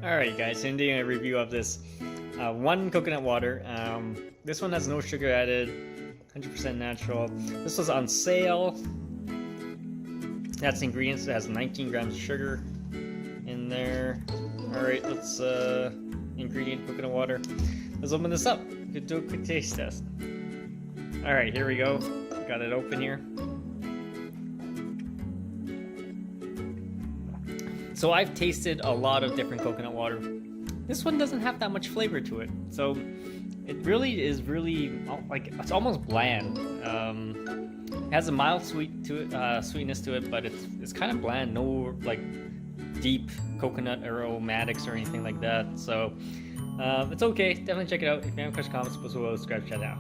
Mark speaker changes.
Speaker 1: Alright guys, so I'm doing a review of this one coconut water. This one has no sugar added, 100% natural. This was on sale. That's ingredients. It has 19 grams of sugar in there. Alright, let's ingredient coconut water. Let's open this up. We could do a quick taste test. Alright, here we go. Got it open here. So I've tasted a lot of different coconut water. This one doesn't have that much flavor to it. So it really is like, it's almost bland. It has a mild sweetness to it, but it's kind of bland. No like deep coconut aromatics or anything like that. So it's okay. Definitely check it out. If you have any questions, comments, subscribe, check it out.